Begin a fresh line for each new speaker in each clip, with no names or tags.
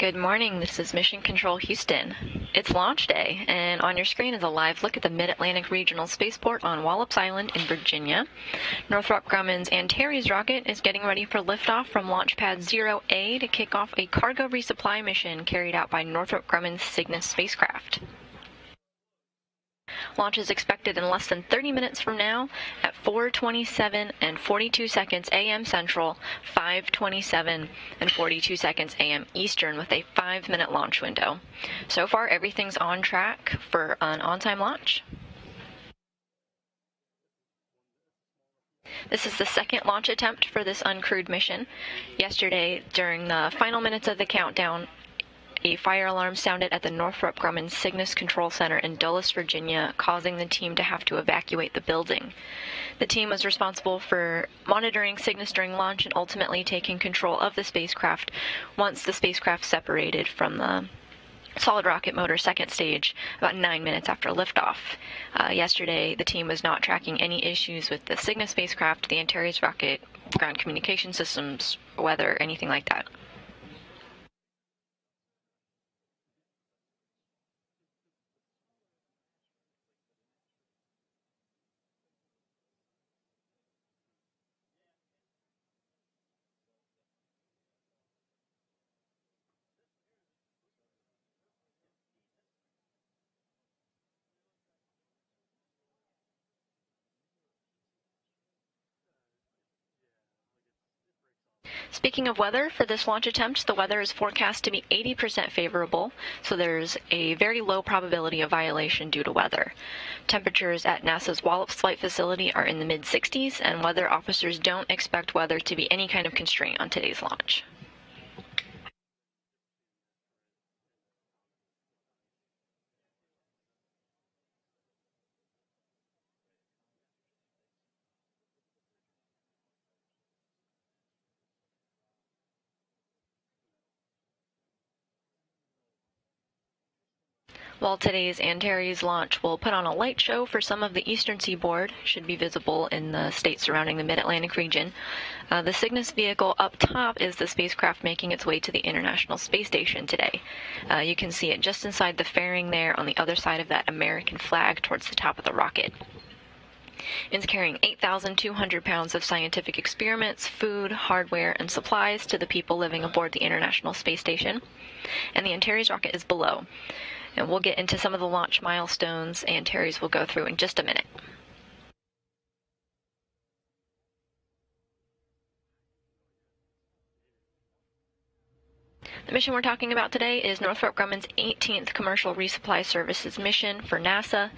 Good morning, this is Mission Control Houston. It's launch day, and on your screen is a live look at the Mid-Atlantic Regional Spaceport on Wallops Island in Virginia. Northrop Grumman's Antares rocket is getting ready for liftoff from Launch Pad 0A to kick off a cargo resupply mission carried out by Northrop Grumman's Cygnus spacecraft. Launch is expected in less than 30 minutes from now at 4:27 and 42 seconds a.m. Central, 5:27 and 42 seconds a.m. Eastern with a 5-minute launch window. So far, everything's on track for an on-time launch. This is the second launch attempt for this uncrewed mission. Yesterday, during the final minutes of the countdown, a fire alarm sounded at the Northrop Grumman Cygnus Control Center in Dulles, Virginia, causing the team to have to evacuate the building. The team was responsible for monitoring Cygnus during launch and ultimately taking control of the spacecraft once the spacecraft separated from the solid rocket motor second stage about 9 minutes after liftoff. Yesterday, the team was not tracking any issues with the Cygnus spacecraft, the Antares rocket, ground communication systems, weather, anything like that. Speaking of weather, for this launch attempt, the weather is forecast to be 80% favorable, so there's a very low probability of violation due to weather. Temperatures at NASA's Wallops Flight Facility are in the mid-60s, and weather officers don't expect weather to be any kind of constraint on today's launch. While today's Antares launch will put on a light show for some of the eastern seaboard, should be visible in the states surrounding the Mid-Atlantic region, the Cygnus vehicle up top is the spacecraft making its way to the International Space Station today. You can see it just inside the fairing there on the other side of that American flag towards the top of the rocket. It's carrying 8,200 pounds of scientific experiments, food, hardware, and supplies to the people living aboard the International Space Station, and the Antares rocket is below. And we'll get into some of the launch milestones Antares will go through in just a minute. The mission we're talking about today is Northrop Grumman's 18th Commercial Resupply Services mission for NASA,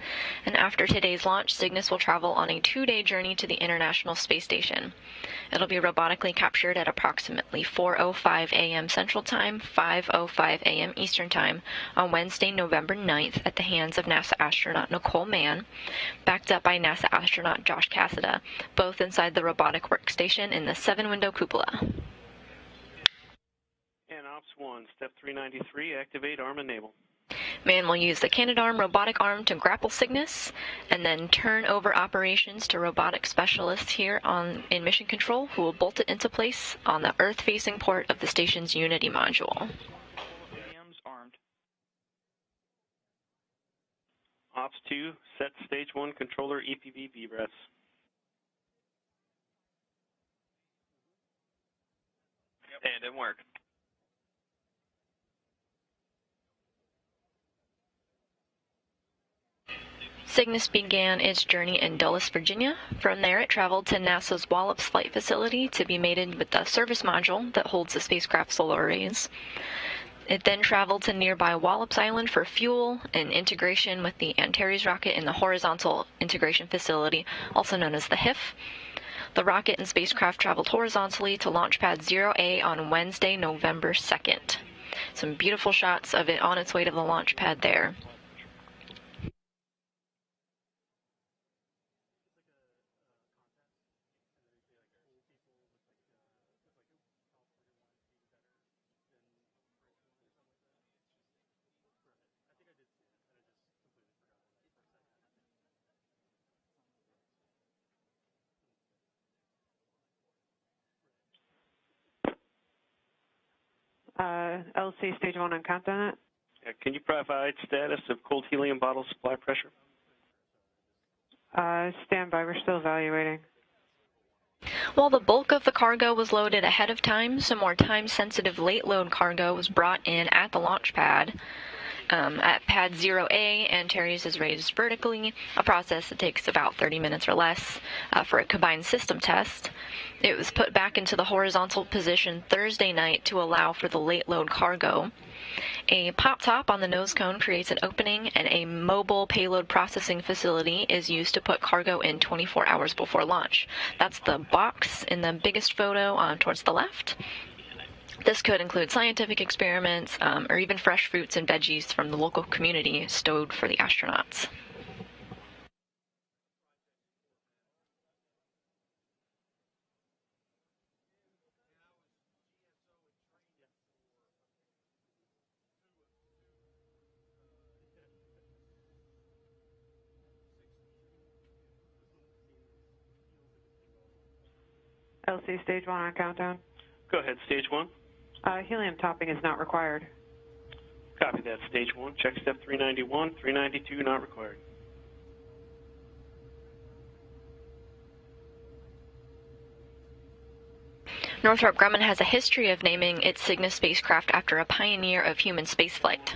and after today's launch, Cygnus will travel on a 2-day journey to the International Space Station. It'll be robotically captured at approximately 4:05 a.m. Central Time, 5:05 a.m. Eastern Time on Wednesday, November 9th at the hands of NASA astronaut Nicole Mann, backed up by NASA astronaut Josh Cassada, both inside the robotic workstation in the 7-window cupola.
Ops 1, Step 393, activate arm enable.
Mann will use the Canadarm robotic arm to grapple Cygnus, and then turn over operations to robotic specialists here in Mission Control, who will bolt it into place on the Earth-facing port of the station's Unity module.
Armed. Ops 2, set Stage 1 controller EPV VRES.
And in work.
Cygnus began its journey in Dulles, Virginia. From there, it traveled to NASA's Wallops Flight Facility to be mated with the service module that holds the spacecraft's solar arrays. It then traveled to nearby Wallops Island for fuel and integration with the Antares rocket in the Horizontal Integration Facility, also known as the HIF. The rocket and spacecraft traveled horizontally to Launch Pad 0A on Wednesday, November 2nd. Some beautiful shots of it on its way to the launch pad there.
LC stage 1 on countdown.
Can you provide status of cold helium bottle supply pressure?
Stand by, we're still evaluating.
While the bulk of the cargo was loaded ahead of time, some more time-sensitive late-load cargo was brought in at the launch pad. At pad 0A, Antares is raised vertically, a process that takes about 30 minutes or less for a combined system test. It was put back into the horizontal position Thursday night to allow for the late-load cargo. A pop top on the nose cone creates an opening, and a mobile payload processing facility is used to put cargo in 24 hours before launch. That's the box in the biggest photo towards the left. This could include scientific experiments or even fresh fruits and veggies from the local community stowed for the astronauts.
LC stage 1 on countdown.
Go ahead, stage 1.
Helium topping is not required.
Copy that, stage 1. Check step 391, 392, not required.
Northrop Grumman has a history of naming its Cygnus spacecraft after a pioneer of human spaceflight.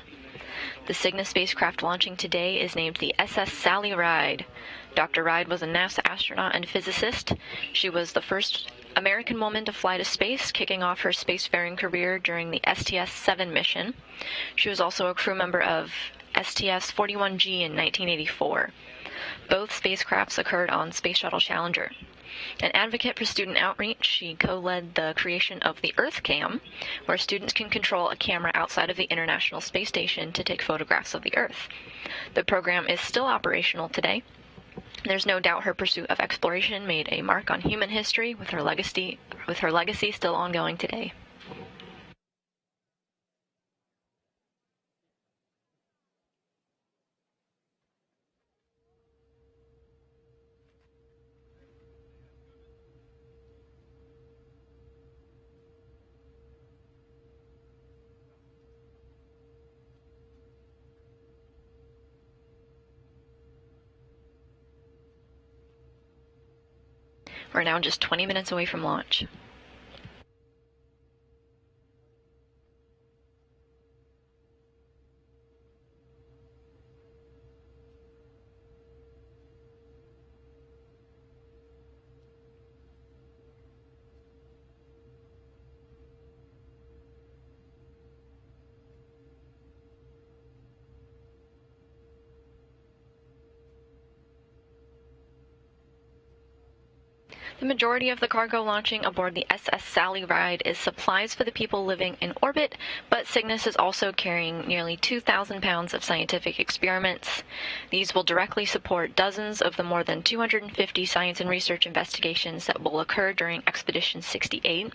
The Cygnus spacecraft launching today is named the SS Sally Ride. Dr. Ride was a NASA astronaut and physicist. She was the first American woman to fly to space, kicking off her spacefaring career during the STS-7 mission. She was also a crew member of STS-41G in 1984. Both spacecrafts occurred on Space Shuttle Challenger. An advocate for student outreach, she co-led the creation of the Earth Cam, where students can control a camera outside of the International Space Station to take photographs of the Earth. The program is still operational today. There's no doubt her pursuit of exploration made a mark on human history, with her legacy still ongoing today. We're now just 20 minutes away from launch. The majority of the cargo launching aboard the SS Sally Ride is supplies for the people living in orbit, but Cygnus is also carrying nearly 2,000 pounds of scientific experiments. These will directly support dozens of the more than 250 science and research investigations that will occur during Expedition 68.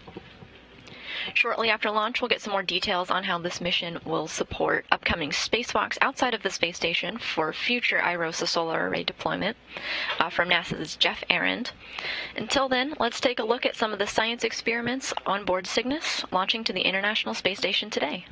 Shortly after launch, we'll get some more details on how this mission will support upcoming spacewalks outside of the space station for future IROSA solar array deployment from NASA's Jeff Arend. Until then, let's take a look at some of the science experiments on board Cygnus, launching to the International Space Station today.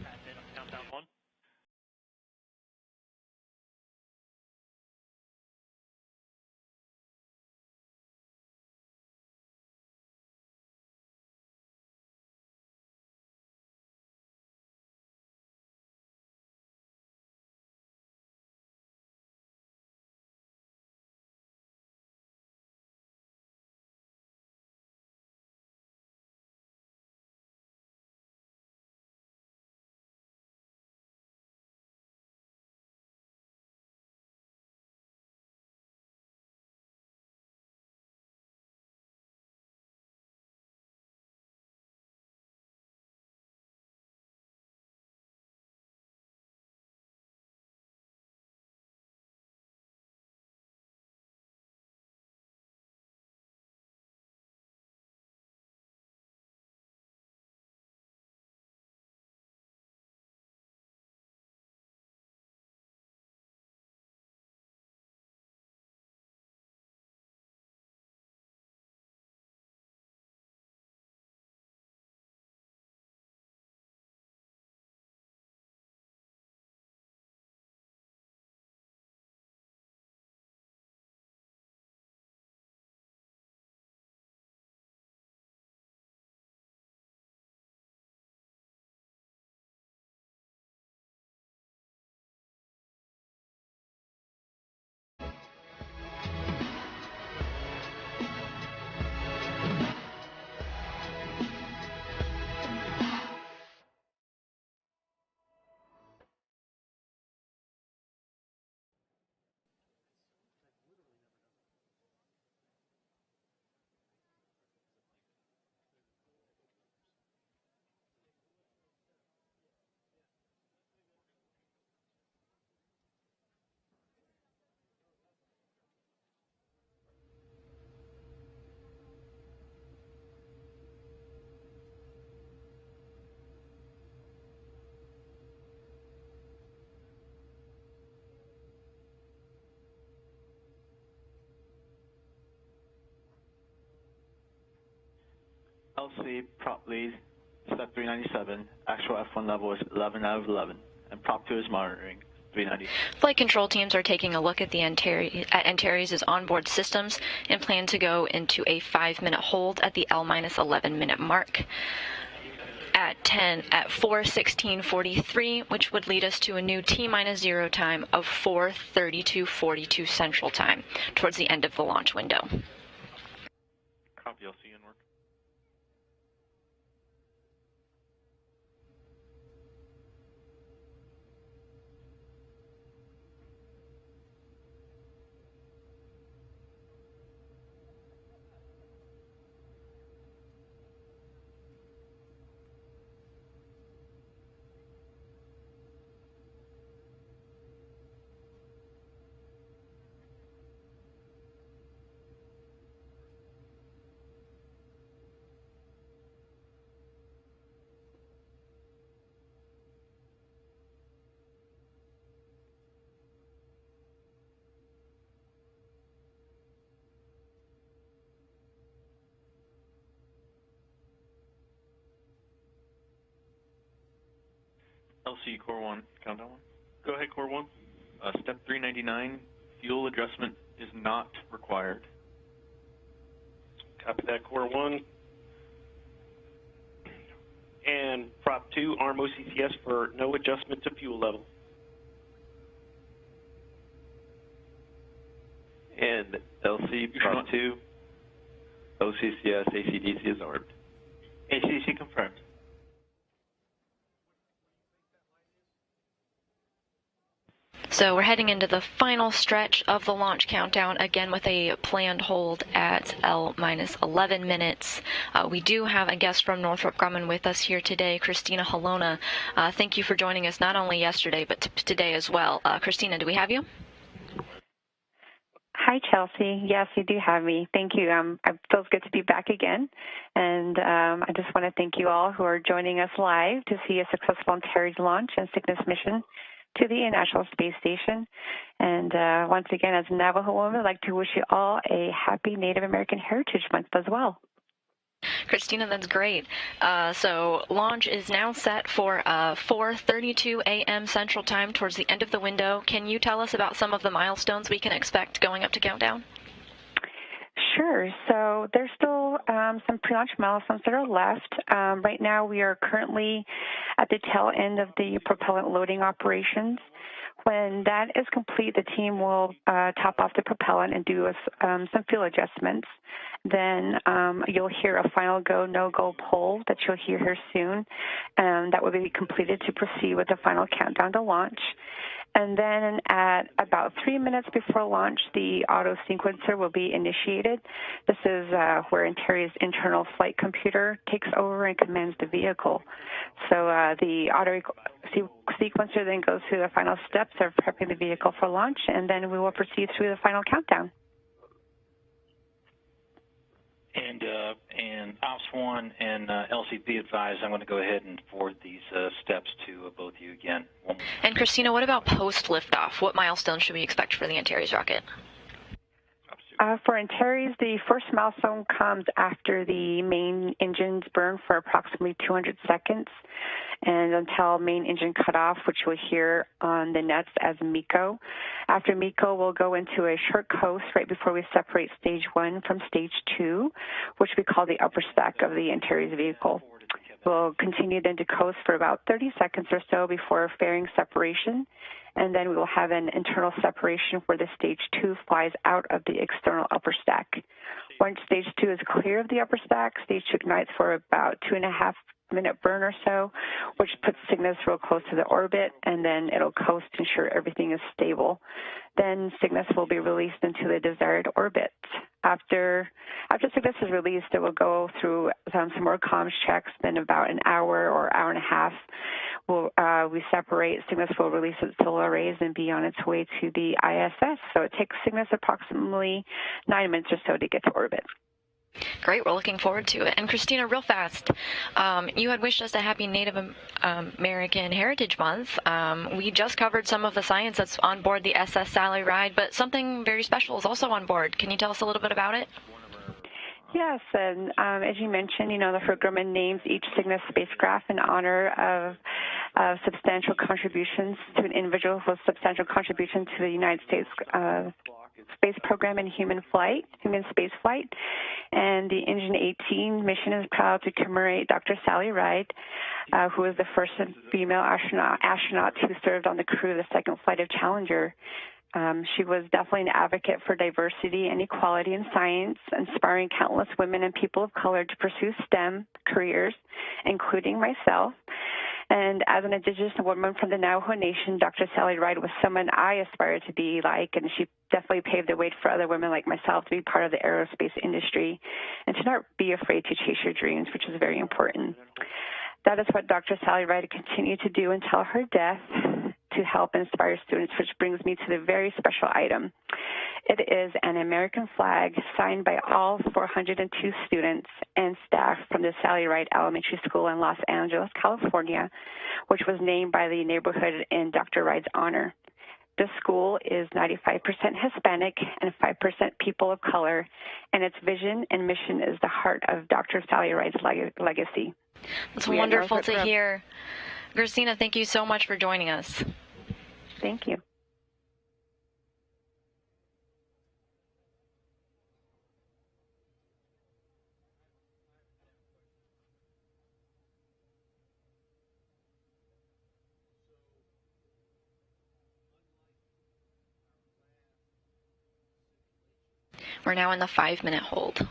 LC prop lead, step 397. Actual F1 level is 11 out of 11, and prop 2 is monitoring 390.
Flight control teams are taking a look at the Antares' onboard systems and plan to go into a 5-minute hold at the L-11 minute mark at 4:16:43, which would lead us to a new T-0 time of 4:32:42 Central Time towards the end of the launch window.
Copy, LC in work. LC Core 1, countdown 1. Go ahead, Core 1. Step 399, fuel adjustment is not required. Copy that, Core 1. And Prop 2, arm OCCS for no adjustment to fuel level.
And LC Prop 2, OCCS, ACDC is armed.
ACDC confirmed.
So we're heading into the final stretch of the launch countdown, again with a planned hold at L-11 minutes. We do have a guest from Northrop Grumman with us here today, Christina Halona. Thank you for joining us not only yesterday, but today as well. Christina, do we have you?
Hi, Chelsea. Yes, you do have me. Thank you. It feels good to be back again. And I just want to thank you all who are joining us live to see a successful Antares launch and Cygnus mission to the International Space Station. And once again, as a Navajo woman, I'd like to wish you all a happy Native American Heritage Month as well.
Christina, that's great. So launch is now set for 4:32 a.m. Central Time towards the end of the window. Can you tell us about some of the milestones we can expect going up to countdown?
Sure. So there's still some pre-launch milestones that are left. Right now, we are currently at the tail end of the propellant loading operations. When that is complete, the team will top off the propellant and do some fuel adjustments. Then you'll hear a final go, no-go poll that you'll hear here soon. That will be completed to proceed with the final countdown to launch. And then at about 3 minutes before launch, the auto sequencer will be initiated. This is where Antares' internal flight computer takes over and commands the vehicle. So the auto sequencer then goes through the final steps of prepping the vehicle for launch, and then we will proceed through the final countdown.
And Ops 1 and LCP advised, I'm going to go ahead and forward these steps to both of you again.
And Christina, what about post-liftoff? What milestones should we expect for the Antares rocket?
For Antares, the first milestone comes after the main engines burn for approximately 200 seconds and until main engine cutoff, which we'll hear on the nets as MECO. After MECO, we'll go into a short coast right before we separate Stage 1 from Stage 2, which we call the upper stack of the Antares vehicle. We'll continue then to coast for about 30 seconds or so before fairing separation, and then we will have an internal separation where the Stage 2 flies out of the external upper stack. Once Stage 2 is clear of the upper stack, Stage 2 ignites for about 2.5-minute burn or so, which puts Cygnus real close to the orbit, and then it'll coast to ensure everything is stable. Then Cygnus will be released into the desired orbit. After Cygnus is released, it will go through some more comms checks. Then about an hour or hour and a half, we separate. Cygnus will release its solar arrays and be on its way to the ISS. So it takes Cygnus approximately 9 minutes or so to get to orbit.
Great, we're looking forward to it. And Christina, real fast, you had wished us a happy Native American Heritage Month. We just covered some of the science that's on board the SS Sally Ride, but something very special is also on board. Can you tell us a little bit about it?
Yes, and as you mentioned, Northrop Grumman names each Cygnus spacecraft in honor of substantial contributions to an individual with substantial contribution to the United States space program and human space flight. And the Engine 18 mission is proud to commemorate Dr. Sally Ride, who was the first female astronaut who served on the crew of the second flight of Challenger. She was definitely an advocate for diversity and equality in science, inspiring countless women and people of color to pursue STEM careers, including myself. And as an Indigenous woman from the Navajo Nation, Dr. Sally Ride was someone I aspired to be like, and she definitely paved the way for other women like myself to be part of the aerospace industry and to not be afraid to chase your dreams, which is very important. That is what Dr. Sally Ride continued to do until her death, to help inspire students, which brings me to the very special item. It is an American flag signed by all 402 students and staff from the Sally Ride Elementary School in Los Angeles, California, which was named by the neighborhood in Dr. Ride's honor. The school is 95% Hispanic and 5% people of color, and its vision and mission is the heart of Dr. Sally Ride's legacy.
It's wonderful to hear. Christina, thank you so much for joining us.
Thank you.
We're now in the 5-minute hold.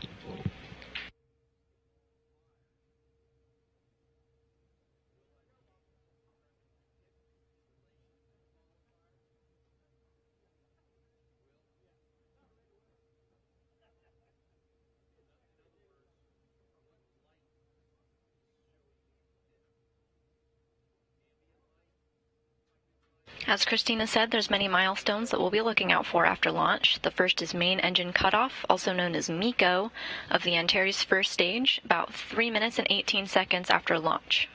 As Christina said, there's many milestones that we'll be looking out for after launch. The first is main engine cutoff, also known as MECO, of the Antares first stage, about 3 minutes and 18 seconds after launch.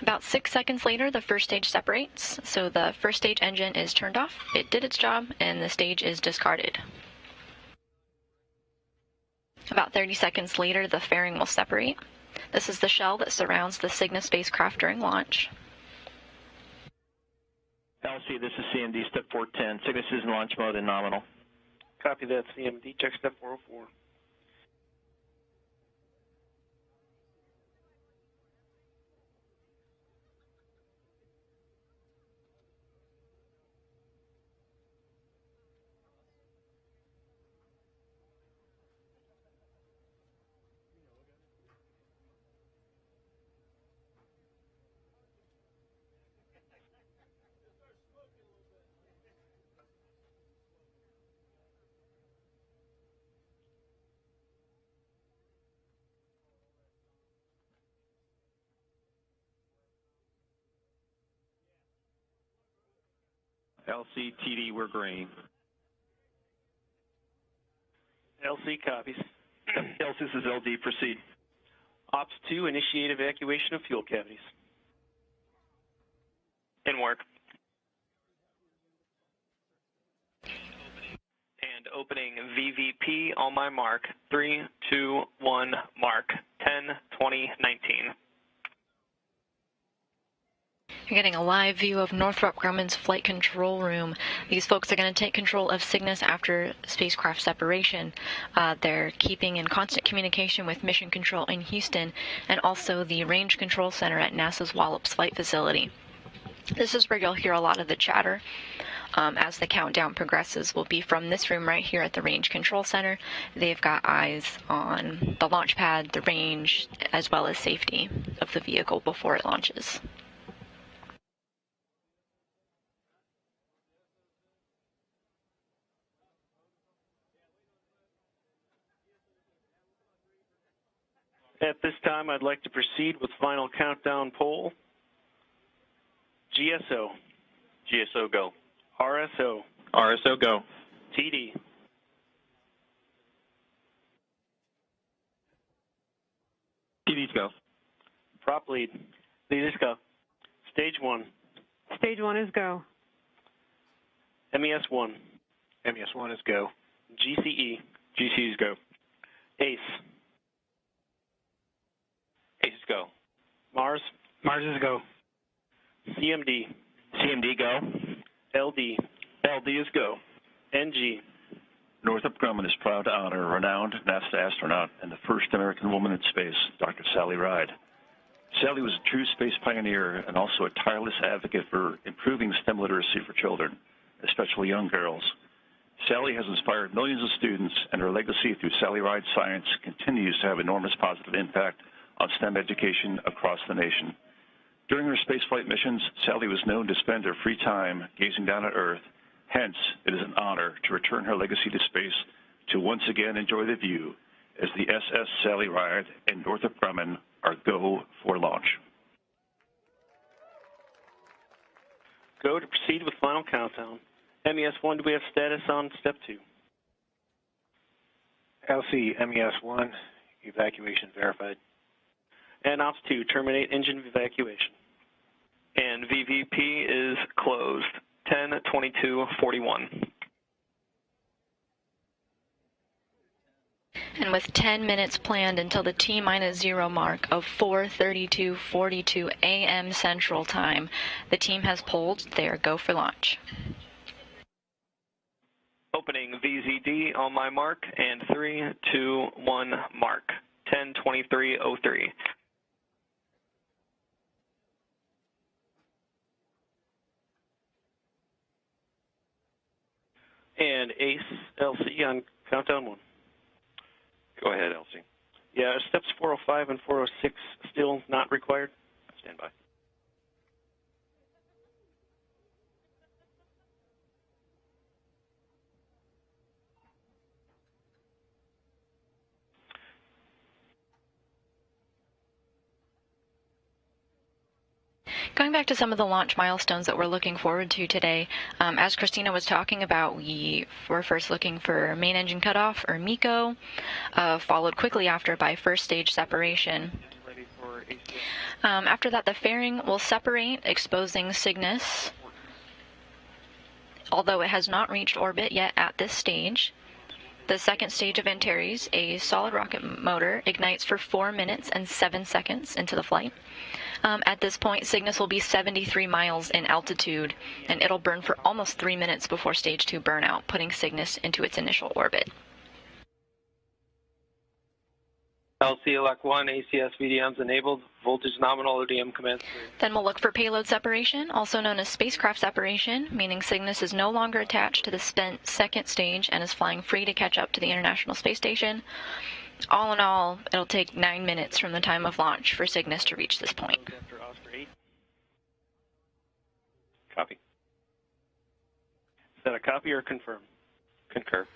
About 6 seconds later, the first stage separates, so the first stage engine is turned off, it did its job, and the stage is discarded. About 30 seconds later, the fairing will separate. This is the shell that surrounds the Cygnus spacecraft during launch.
LC, this is CMD, step 410. Cygnus is in launch mode and nominal.
Copy that, CMD, check step 404.
LC, TD, we're green.
LC copies.
LC, this is LD, proceed.
Ops 2, initiate evacuation of fuel cavities.
In work. And opening VVP on my mark. 3, 2, 1, mark. 10, 20, 19.
You're getting a live view of Northrop Grumman's flight control room. These folks are going to take control of Cygnus after spacecraft separation. They're keeping in constant communication with Mission Control in Houston and also the Range Control Center at NASA's Wallops Flight Facility. This is where you'll hear a lot of the chatter as the countdown progresses. Will be from this room right here at the Range Control Center. They've got eyes on the launch pad, the range, as well as safety of the vehicle before it launches.
At this time, I'd like to proceed with final countdown poll. GSO.
GSO, go.
RSO.
RSO, go.
TD.
TVs go.
Prop lead. Leaders go. Stage 1.
Stage 1 is go.
MES-1.
MES-1 is go.
GCE.
GCs go.
ACE.
ACE is go.
Mars.
Mars is go.
CMD.
CMD go.
LD.
LD is go.
NG.
Northrop Grumman is proud to honor a renowned NASA astronaut and the first American woman in space, Dr. Sally Ride. Sally was a true space pioneer and also a tireless advocate for improving STEM literacy for children, especially young girls. Sally has inspired millions of students, and her legacy through Sally Ride Science continues to have enormous positive impact on STEM education across the nation. During her spaceflight missions, Sally was known to spend her free time gazing down at Earth. Hence, it is an honor to return her legacy to space to once again enjoy the view as the SS Sally Ride and Northrop Grumman are go for launch.
Go to proceed with final countdown. MES-1, do we have status on step 2?
LC, MES-1, evacuation verified.
And Ops-2, terminate engine evacuation.
And VVP is closed. 10:22:41.
And with 10 minutes planned until the T-0 mark of 4:32:42 a.m. Central Time, the team has pulled their go for launch.
Opening VZD on my mark, and 3, 2, 1, mark. 10:23:03.
And ACE, LC on countdown 1.
Go ahead, LC.
Yeah, steps 405 and 406 still not required.
Stand by.
Going back to some of the launch milestones that we're looking forward to today, as Christina was talking about, we were first looking for main engine cutoff, or MECO, followed quickly after by first stage separation. After that, the fairing will separate, exposing Cygnus, although it has not reached orbit yet at this stage. The second stage of Antares, a solid rocket motor, ignites for 4 minutes and 7 seconds into the flight. At this point, Cygnus will be 73 miles in altitude, and it'll burn for almost 3 minutes before stage 2 burnout, putting Cygnus into its initial orbit.
LC Elect 1, ACS VDMs enabled, voltage nominal, ODM commenced.
Then we'll look for payload separation, also known as spacecraft separation, meaning Cygnus is no longer attached to the second stage and is flying free to catch up to the International Space Station. All in all, it'll take 9 minutes from the time of launch for Cygnus to reach this point.
Copy.
Is that a copy or confirm?
Concur.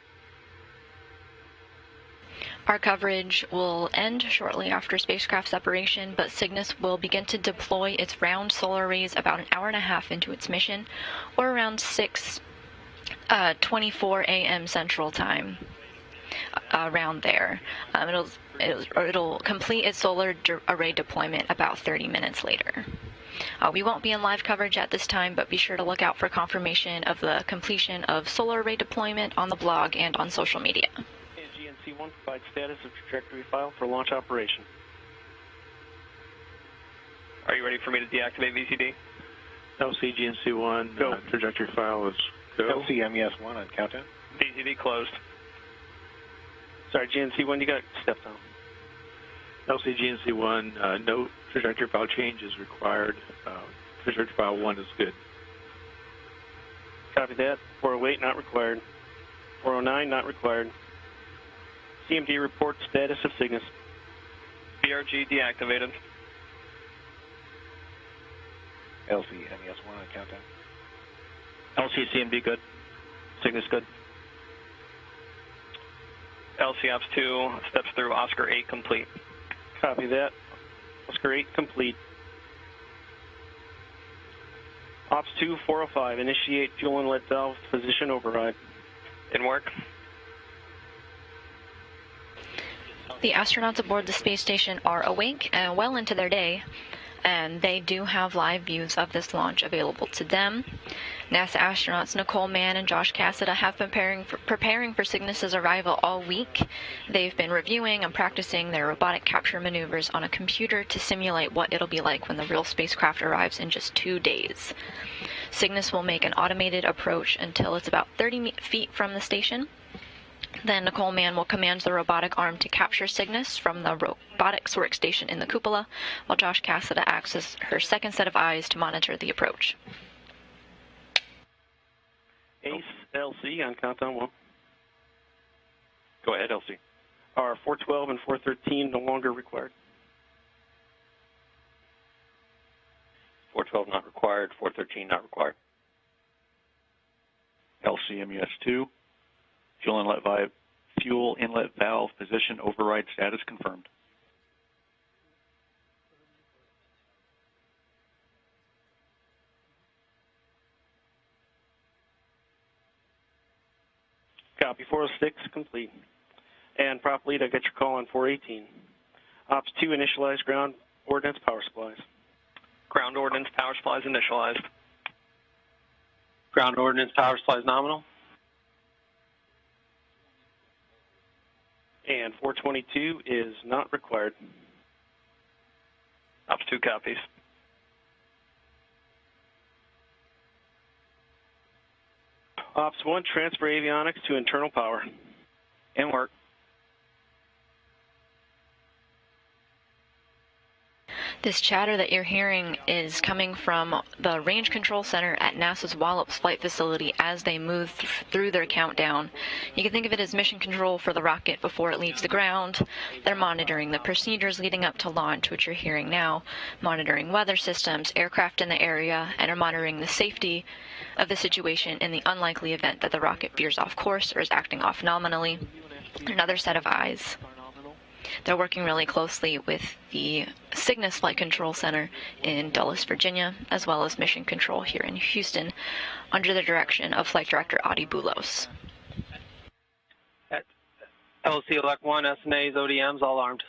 Our coverage will end shortly after spacecraft separation, but Cygnus will begin to deploy its round solar arrays about an hour and a half into its mission, or around 6:24 a.m. Central Time. Around there. It'll complete its solar array deployment about 30 minutes later. We won't be in live coverage at this time, but be sure to look out for confirmation of the completion of solar array deployment on the blog and on social media.
GNC-1 provides status of trajectory file for launch operation.
Are you ready for me to deactivate VCD?
LC GNC-1,
go.
Trajectory file is go.
LC MES-1 on countdown.
VCD closed.
Sorry, GNC-1, you got stepped on.
LC GNC-1, no trajectory file change is required. Trajectory file 1 is good.
Copy that. 408, not required. 409, not required. CMD report status of Cygnus.
BRG deactivated.
LC MES-1 on countdown.
LC CMD good. Cygnus good.
LC Ops 2 steps through Oscar 8 complete.
Copy that. Oscar 8 complete. Ops 2 405, initiate fuel inlet valve position override.
Didn't work.
The astronauts aboard the space station are awake and well into their day, and they do have live views of this launch available to them. NASA astronauts Nicole Mann and Josh Cassada have been preparing for Cygnus's arrival all week. They've been reviewing and practicing their robotic capture maneuvers on a computer to simulate what it'll be like when the real spacecraft arrives in just 2 days. Cygnus will make an automated approach until it's about 30 feet from the station. Then Nicole Mann will command the robotic arm to capture Cygnus from the robotics workstation in the cupola, while Josh Cassada acts as her second set of eyes to monitor the approach.
Ace, LC on countdown 1.
Go ahead, LC.
Are 412 and 413 no longer required?
412 not required, 413 not required.
LCMUS2, fuel inlet valve position override status confirmed.
Copy 406 complete. And prop lead, I got your call on 418. Ops 2 initialized ground ordnance power supplies.
Ground ordnance power supplies initialized.
Ground ordnance power supplies nominal.
And 422 is not required.
Ops 2 copies.
Ops 1, transfer avionics to internal power.
In work.
This chatter that you're hearing is coming from the Range Control Center at NASA's Wallops Flight Facility as they move through their countdown. You can think of it as mission control for the rocket before it leaves the ground. They're monitoring the procedures leading up to launch, which you're hearing now, monitoring weather systems, aircraft in the area, and are monitoring the safety of the situation in the unlikely event that the rocket veers off course or is acting off nominally. Another set of eyes. They're working really closely with the Cygnus Flight Control Center in Dulles, Virginia, as well as Mission Control here in Houston, under the direction of Flight Director Adi Boulos.
LC Elect 1, SNAs, ODMs, all armed.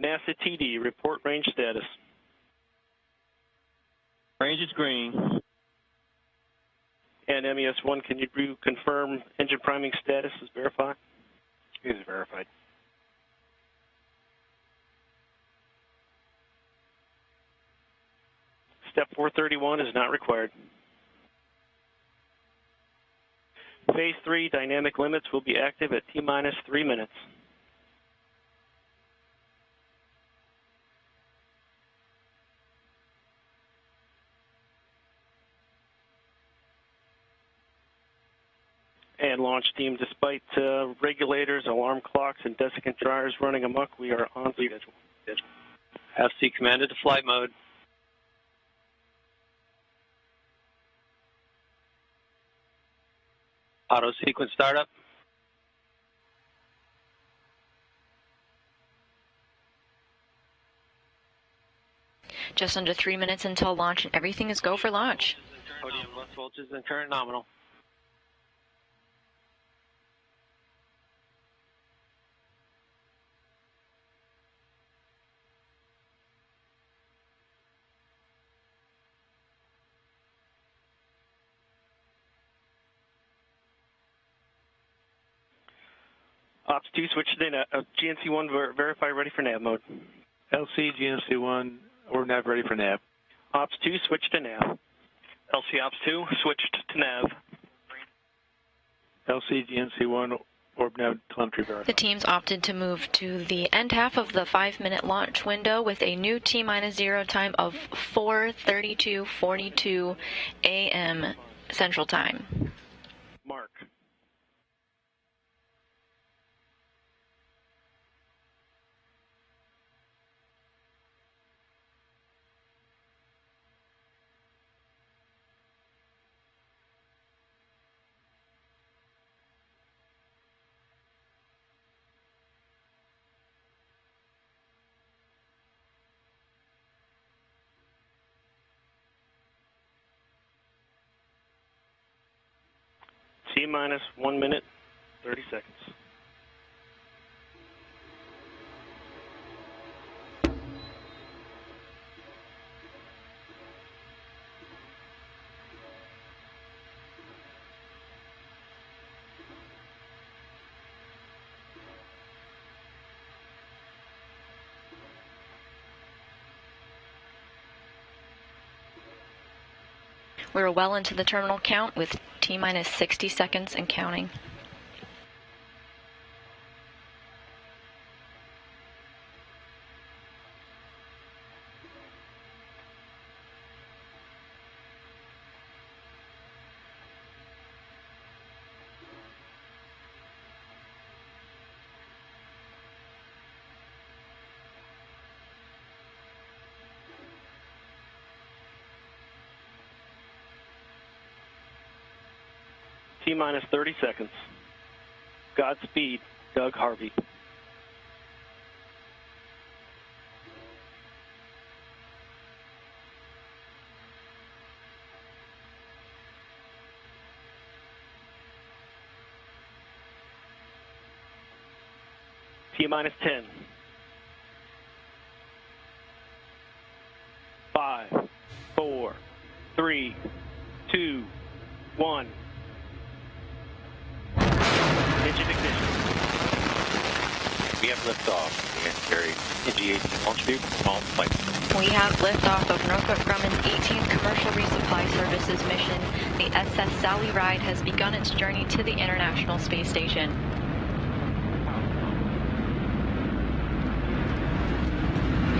NASA TD, report range status.
Range is green.
And MES1, can you confirm engine priming status is verified?
It is verified.
Step 431 is not required. Phase 3 dynamic limits will be active at T-minus 3 minutes. And launch team, despite regulators, alarm clocks, and desiccant dryers running amok, we are on schedule.
FC commanded to flight mode. Auto sequence startup.
Just under 3 minutes until launch, and everything is go for launch.
Podium left voltage and current nominal.
Ops 2, switch to GNC1, verify ready for nav mode.
LC, GNC1, or nav ready for nav.
Ops 2, switch to nav.
LC Ops 2, switched to nav.
LC, GNC1, orb nav telemetry verified.
The teams opted to move to the end half of the 5-minute launch window with a new T-0 time of 4:32:42 a.m. Central Time.
Mark. T-minus 1 minute, 30 seconds.
We're well into the terminal count with T-minus 60 seconds and counting.
T-minus 30 seconds. Godspeed, Doug Harvey. T-minus 10. 5, 4, 3, 2, 1. Engine ignition.
We have liftoff. NG-18 launch vehicle, all flight.
We have liftoff of Northrop Grumman's 18th Commercial Resupply Services mission. The SS Sally Ride has begun its journey to the International Space Station.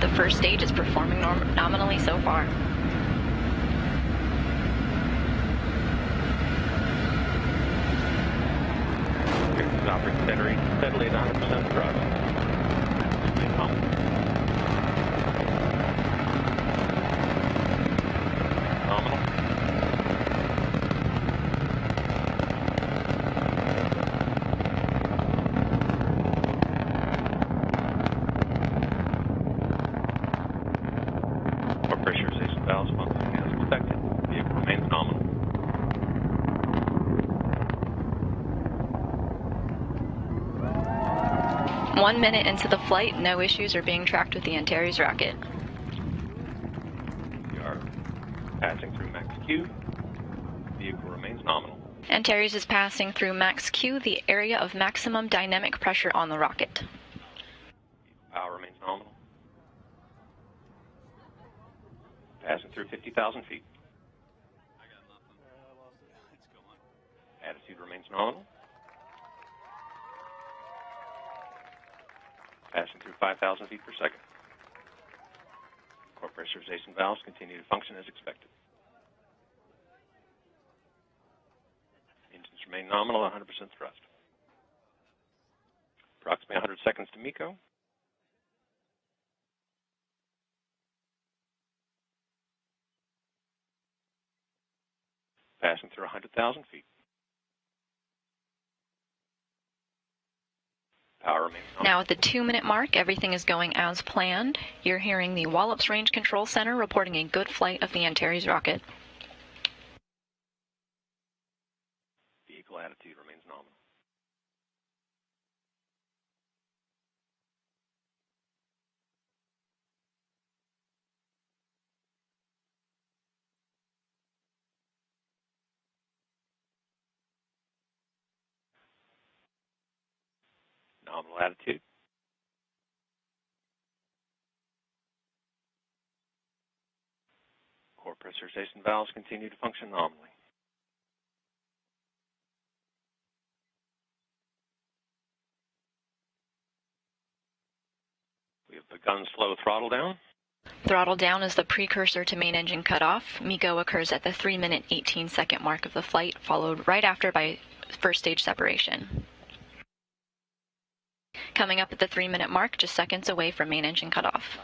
The first stage is performing nominally so far.
Operating steadily at 100% thrust. Nominal. Core pressurization valves functioning as expected. Vehicle remains nominal.
1 minute into the flight, no issues are being tracked with the Antares rocket.
We are passing through max Q. Vehicle remains nominal.
Antares is passing through max Q, the area of maximum dynamic pressure on the rocket.
Power remains nominal. Passing through 50,000 feet. Attitude remains nominal. Passing through 5,000 feet per second. Core pressurization valves continue to function as expected. Engines remain nominal at 100% thrust. Approximately 100 seconds to MECO. Passing through 100,000 feet. Power remains nominal.
Now at the 2-minute mark, everything is going as planned. You're hearing the Wallops Range Control Center reporting a good flight of the Antares rocket.
Vehicle attitude remains nominal. Nominal attitude. Core pressurization valves continue to function nominally. We have begun slow throttle down.
Throttle down is the precursor to main engine cutoff. MECO occurs at the 3-minute 18-second mark of the flight, followed right after by first stage separation. Coming up at the 3-minute mark, just seconds away from main engine cutoff.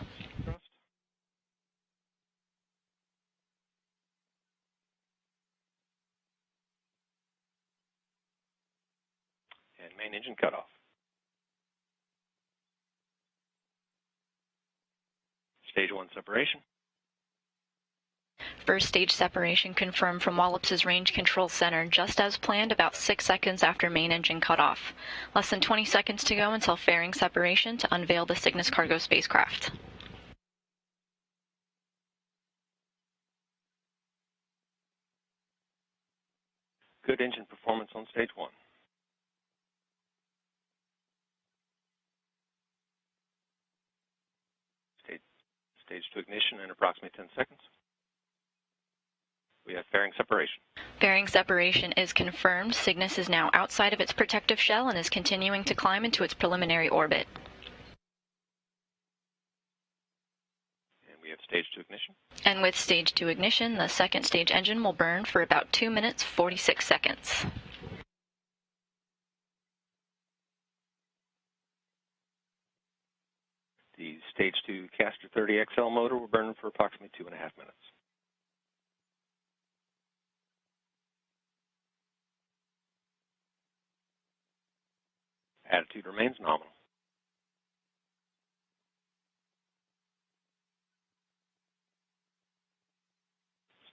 And main engine cutoff. Stage 1 separation.
First stage separation confirmed from Wallops' Range Control Center, just as planned, about 6 seconds after main engine cutoff. Less than 20 seconds to go until fairing separation to unveil the Cygnus cargo spacecraft.
Good engine performance on stage 1. Stage 2 ignition in approximately 10 seconds. We have fairing separation.
Fairing separation is confirmed. Cygnus is now outside of its protective shell and is continuing to climb into its preliminary orbit.
And we have stage 2 ignition.
And with stage 2 ignition, the second stage engine will burn for about 2 minutes, 46 seconds.
The stage 2 Castor 30 XL motor will burn for approximately 2.5 minutes. Attitude remains nominal.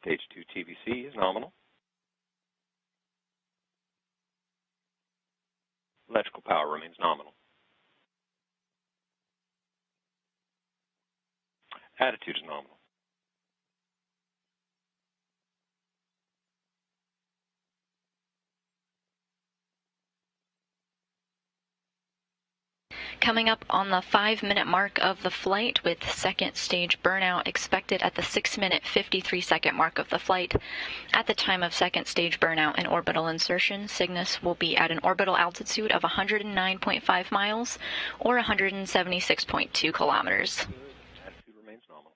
Stage 2 TVC is nominal. Electrical power remains nominal. Attitude is nominal.
Coming up on the 5-minute mark of the flight, with second stage burnout expected at the 6-minute 53-second mark of the flight. At the time of second stage burnout and orbital insertion, Cygnus will be at an orbital altitude of 109.5 miles or 176.2 kilometers.
Attitude remains nominal.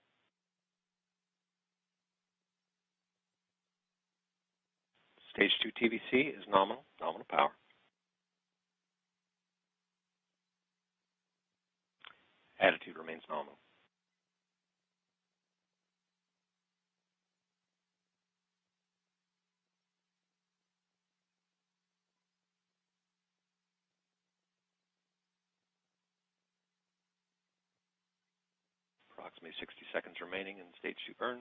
Stage 2 TVC is nominal power. Attitude remains nominal. Approximately 60 seconds remaining in stage 2 burn.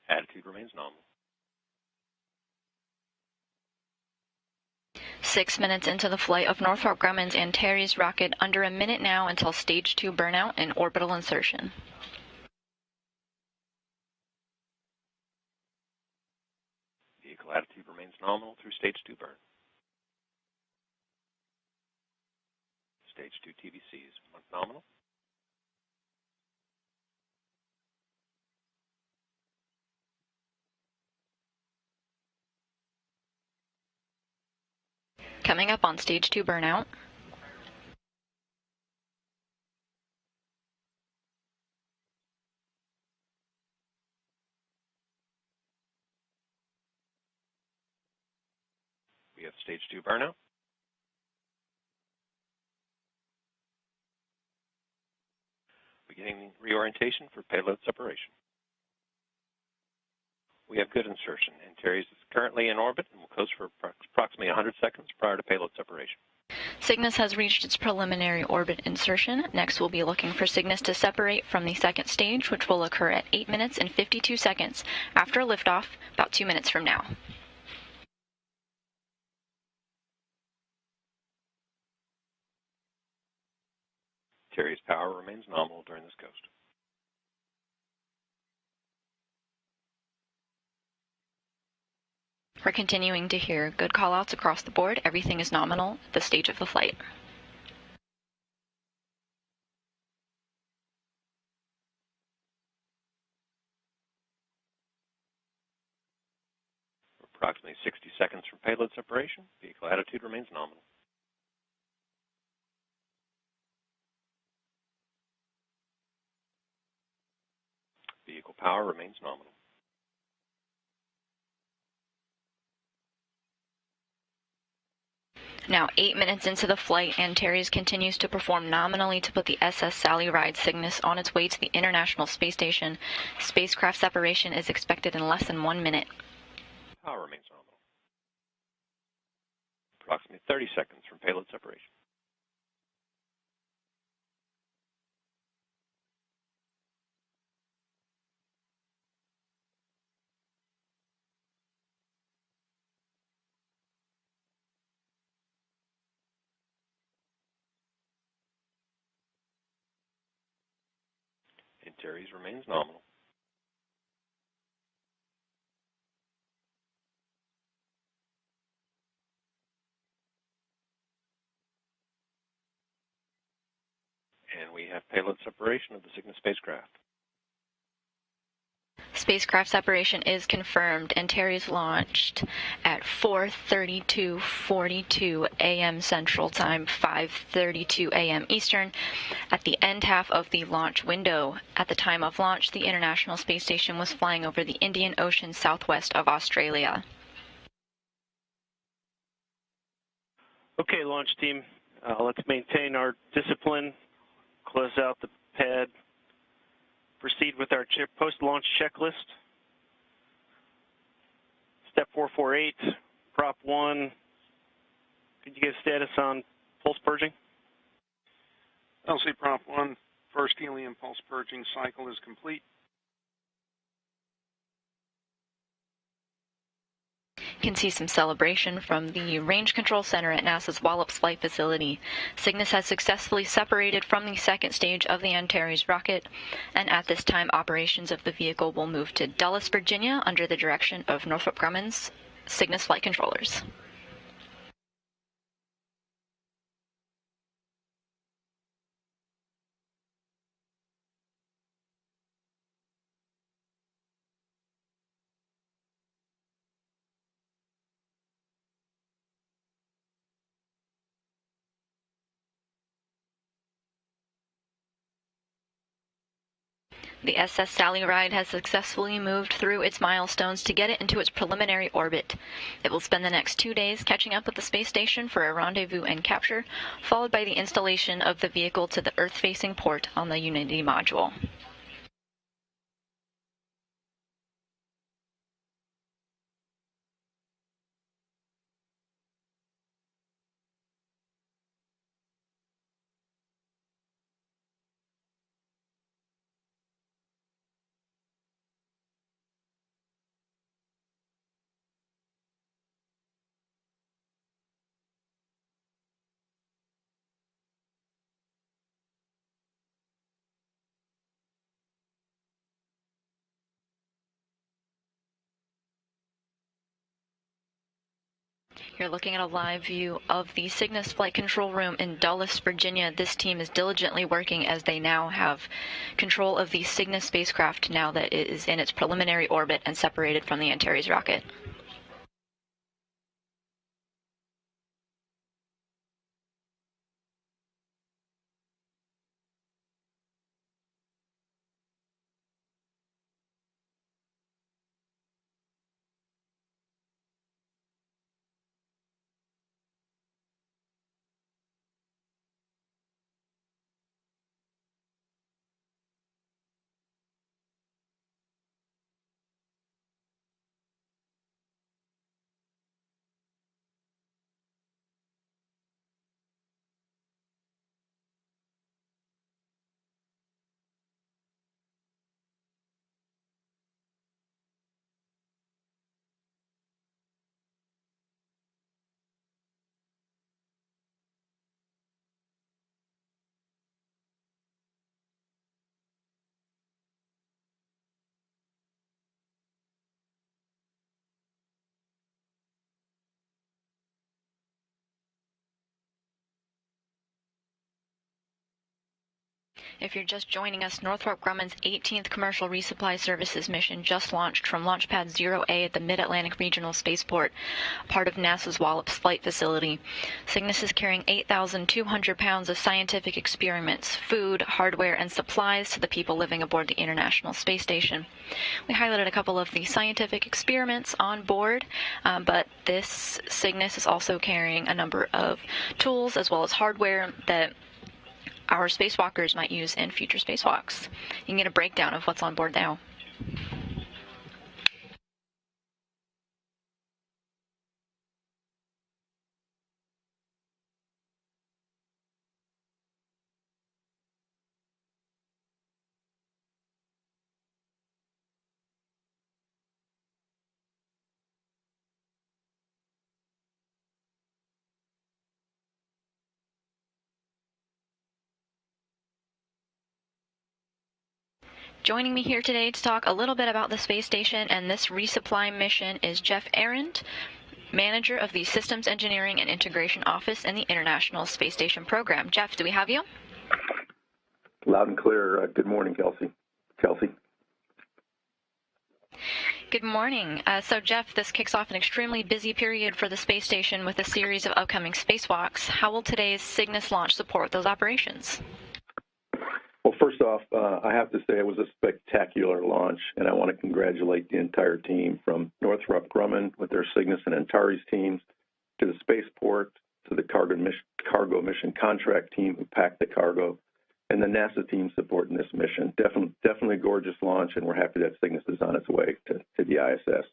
Attitude remains nominal.
6 minutes into the flight of Northrop Grumman's Antares rocket, under a minute now until stage 2 burnout and orbital insertion.
Vehicle attitude remains nominal through stage 2 burn. Stage 2 TVC is nominal.
Coming up on stage 2 burnout.
We have stage 2 burnout. Beginning reorientation for payload separation. We have good insertion. Antares is currently in orbit and will coast for approximately 100 seconds prior to payload separation.
Cygnus has reached its preliminary orbit insertion. Next, we'll be looking for Cygnus to separate from the second stage, which will occur at 8 minutes and 52 seconds after liftoff, about 2 minutes from now.
Antares power remains nominal during this coast.
We're continuing to hear good callouts across the board. Everything is nominal at this stage of the flight.
Approximately 60 seconds from payload separation. Vehicle attitude remains nominal. Vehicle power remains nominal.
Now, 8 minutes into the flight, Antares continues to perform nominally to put the SS Sally Ride Cygnus on its way to the International Space Station. Spacecraft separation is expected in less than 1 minute.
Power remains nominal. Approximately 30 seconds from payload separation. Antares remains nominal. And we have payload separation of the Cygnus spacecraft.
spacecraft separation is confirmed. Antares launched at 4:32:42 a.m. Central Time, 5:32 a.m. Eastern, at the end half of the launch window. At the time of launch, the International Space Station was flying over the Indian Ocean southwest of Australia.
Okay, launch team, let's maintain our discipline, close out the pad, proceed with our post-launch checklist. Step 448, Prop 1. Could you give status on pulse purging?
LC Prop 1, first helium pulse purging cycle is complete.
You can see some celebration from the Range Control Center at NASA's Wallops Flight Facility. Cygnus has successfully separated from the second stage of the Antares rocket, and at this time, operations of the vehicle will move to Dulles, Virginia, under the direction of Northrop Grumman's Cygnus flight controllers. The SS Sally Ride has successfully moved through its milestones to get it into its preliminary orbit. It will spend the next 2 days catching up with the space station for a rendezvous and capture, followed by the installation of the vehicle to the Earth-facing port on the Unity module. You're looking at a live view of the Cygnus flight control room in Dulles, Virginia. This team is diligently working as they now have control of the Cygnus spacecraft now that it is in its preliminary orbit and separated from the Antares rocket. If you're just joining us, Northrop Grumman's 18th Commercial Resupply Services mission just launched from Launch Pad 0A at the Mid-Atlantic Regional Spaceport, part of NASA's Wallops Flight Facility. Cygnus is carrying 8,200 pounds of scientific experiments, food, hardware, and supplies to the people living aboard the International Space Station. We highlighted a couple of the scientific experiments on board, but this Cygnus is also carrying a number of tools as well as hardware that our spacewalkers might use in future spacewalks. You can get a breakdown of what's on board now. Joining me here today to talk a little bit about the space station and this resupply mission is Jeff Arendt, manager of the Systems Engineering and Integration Office in the International Space Station program. Jeff, do we have you?
Loud and clear. Good morning, Kelsey. Kelsey?
Good morning. So, Jeff, this kicks off an extremely busy period for the space station with a series of upcoming spacewalks. How will today's Cygnus launch support those operations?
Well, first off, I have to say it was a spectacular launch, and I want to congratulate the entire team from Northrop Grumman with their Cygnus and Antares teams to the spaceport, to the cargo mission contract team who packed the cargo, and the NASA team supporting this mission. Definitely a gorgeous launch, and we're happy that Cygnus is on its way to the ISS.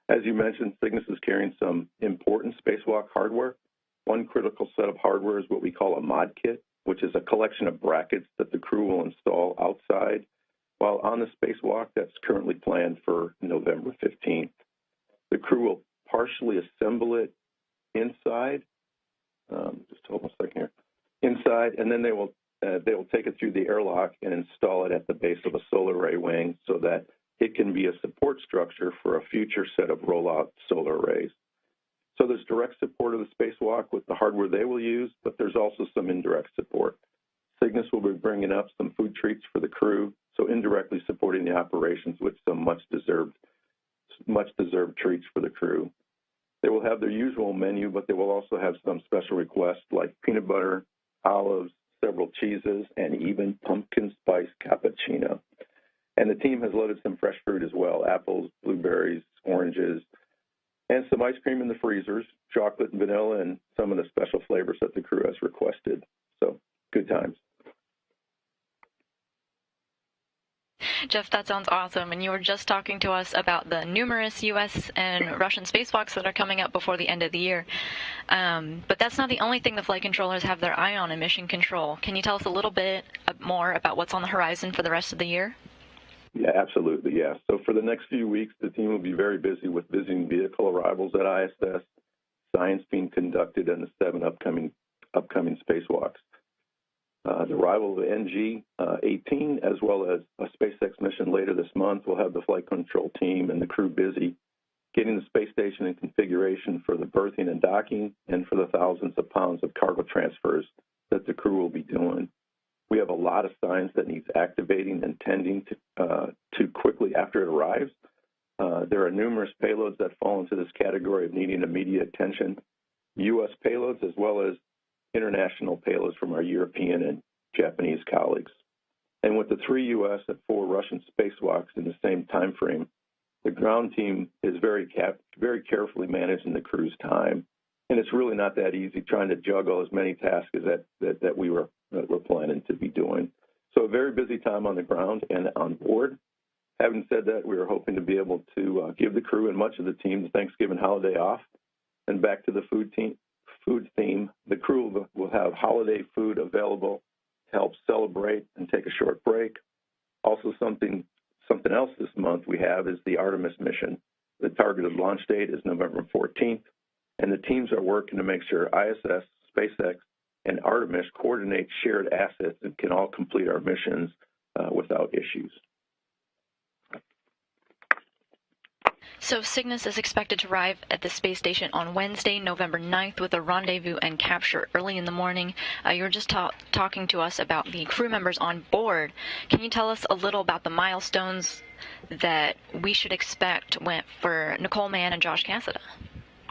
As you mentioned, Cygnus is carrying some important spacewalk hardware. One critical set of hardware is what we call a mod kit, which is a collection of brackets that the crew will install outside while on the spacewalk that's currently planned for November 15th. The crew will partially assemble it inside, just hold on a second here, inside, and then they will take it through the airlock and install it at the base of a solar array wing so that it can be a support structure for a future set of rollout solar arrays. So there's direct support of the spacewalk with the hardware they will use, but there's also some indirect support. Cygnus will be bringing up some food treats for the crew, so indirectly supporting the operations with some much-deserved treats for the crew. They will have their usual menu, but they will also have some special requests like peanut butter, olives, several cheeses, and even pumpkin spice cappuccino. And the team has loaded some fresh fruit as well, apples, blueberries, oranges, and some ice cream in the freezers, chocolate and vanilla, and some of the special flavors that the crew has requested. So, good times.
Jeff, that sounds awesome. And you were just talking to us about the numerous U.S. and Russian spacewalks that are coming up before the end of the year. But that's not the only thing the flight controllers have their eye on in mission control. Can you tell us a little bit more about what's on the horizon for the rest of the year?
Yeah, absolutely, yeah. So for the next few weeks, the team will be very busy with visiting vehicle arrivals at ISS, science being conducted, and the 7 upcoming spacewalks. The arrival of NG-18, as well as a SpaceX mission later this month, will have the flight control team and the crew busy getting the space station in configuration for the berthing and docking and for the thousands of pounds of cargo transfers that the crew will be doing. We have a lot of science that needs activating and tending to quickly after it arrives. There are numerous payloads that fall into this category of needing immediate attention, U.S. payloads as well as international payloads from our European and Japanese colleagues. And with the 3 U.S. and 4 Russian spacewalks in the same time frame, the ground team is very carefully managing the crew's time. And it's really not that easy trying to juggle as many tasks as that we're planning to be doing. So a very busy time on the ground and on board. Having said that, we are hoping to be able to give the crew and much of the team the Thanksgiving holiday off. And back to the food theme, the crew will have holiday food available to help celebrate and take a short break. Also, something else this month we have is the Artemis mission. The targeted launch date is November 14th, and the teams are working to make sure ISS, SpaceX, and Artemis coordinate shared assets and can all complete our missions without issues.
So Cygnus is expected to arrive at the space station on Wednesday, November 9th, with a rendezvous and capture early in the morning. You were just talking to us about the crew members on board. Can you tell us a little about the milestones that we should expect for Nicole Mann and Josh Cassada?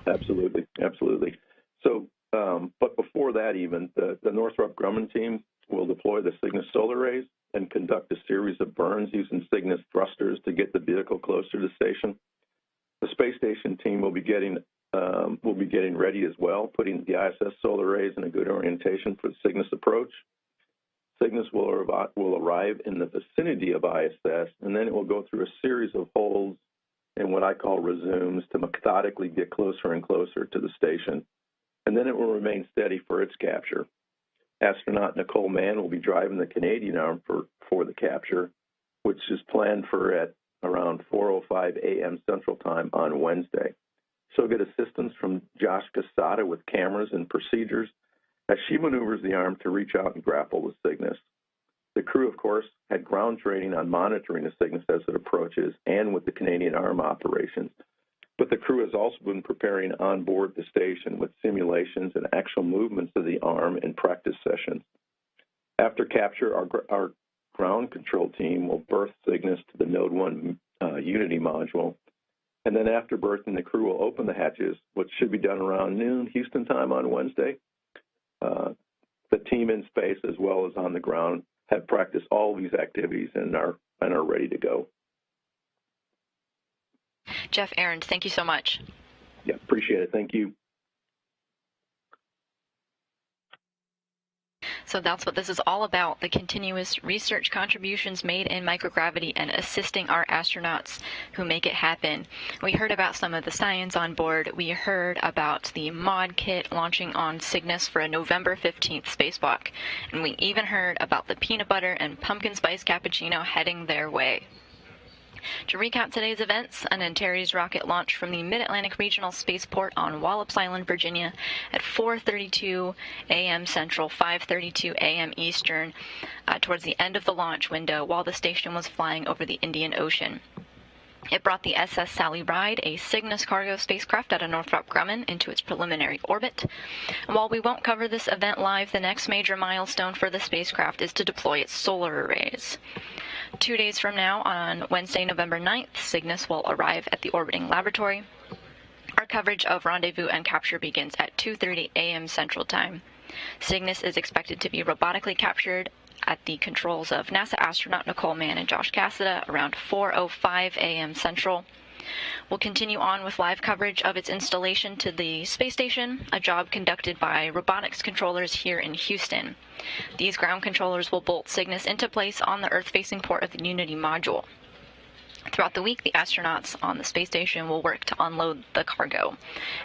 Absolutely. So, but before that even, the Northrop Grumman team will deploy the Cygnus solar arrays and conduct a series of burns using Cygnus thrusters to get the vehicle closer to the station. The space station team will be getting ready as well, putting the ISS solar arrays in a good orientation for the Cygnus approach. Cygnus will arrive in the vicinity of ISS, and then it will go through a series of holds and what I call resumes to methodically get closer and closer to the station. And then it will remain steady for its capture. Astronaut Nicole Mann will be driving the Canadian arm for the capture, which is planned for at around 4:05 a.m. Central Time on Wednesday. She'll get assistance from Josh Cassada with cameras and procedures as she maneuvers the arm to reach out and grapple with Cygnus. The crew, of course, had ground training on monitoring the Cygnus as it approaches and with the Canadian arm operations. But the crew has also been preparing on board the station with simulations and actual movements of the arm in practice sessions. After capture, our ground control team will berth Cygnus to the Node 1 Unity module. And then after berthing, the crew will open the hatches, which should be done around noon Houston time on Wednesday. The team in space, as well as on the ground, have practiced all these activities and are ready to go.
Jeff Ahrens, thank you so much.
Yeah, appreciate it. Thank you.
So that's what this is all about, the continuous research contributions made in microgravity and assisting our astronauts who make it happen. We heard about some of the science on board. We heard about the mod kit launching on Cygnus for a November 15th spacewalk. And we even heard about the peanut butter and pumpkin spice cappuccino heading their way. To recap today's events, an Antares rocket launched from the Mid-Atlantic Regional Spaceport on Wallops Island, Virginia at 4:32 a.m. Central, 5:32 a.m. Eastern, towards the end of the launch window while the station was flying over the Indian Ocean. It brought the SS Sally Ride, a Cygnus cargo spacecraft out of Northrop Grumman, into its preliminary orbit. And while we won't cover this event live, the next major milestone for the spacecraft is to deploy its solar arrays. 2 days from now, on Wednesday, November 9th, Cygnus will arrive at the orbiting laboratory. Our coverage of rendezvous and capture begins at 2:30 a.m. Central Time. Cygnus is expected to be robotically captured at the controls of NASA astronaut Nicole Mann and Josh Cassada around 4:05 a.m. Central. We'll continue on with live coverage of its installation to the space station, a job conducted by robotics controllers here in Houston. These ground controllers will bolt Cygnus into place on the Earth-facing port of the Unity module. Throughout the week, the astronauts on the space station will work to unload the cargo,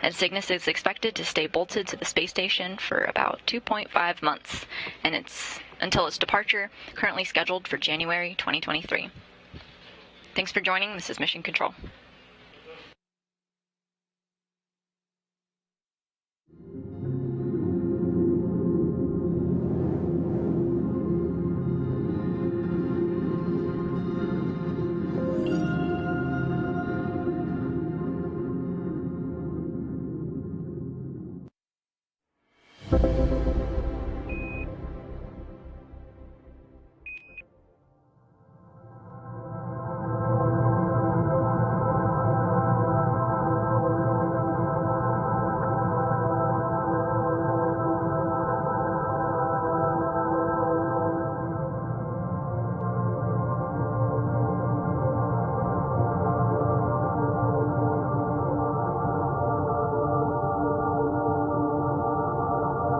and Cygnus is expected to stay bolted to the space station for about 2.5 months, and it's until its departure, currently scheduled for January 2023. Thanks for joining. This is Mission Control.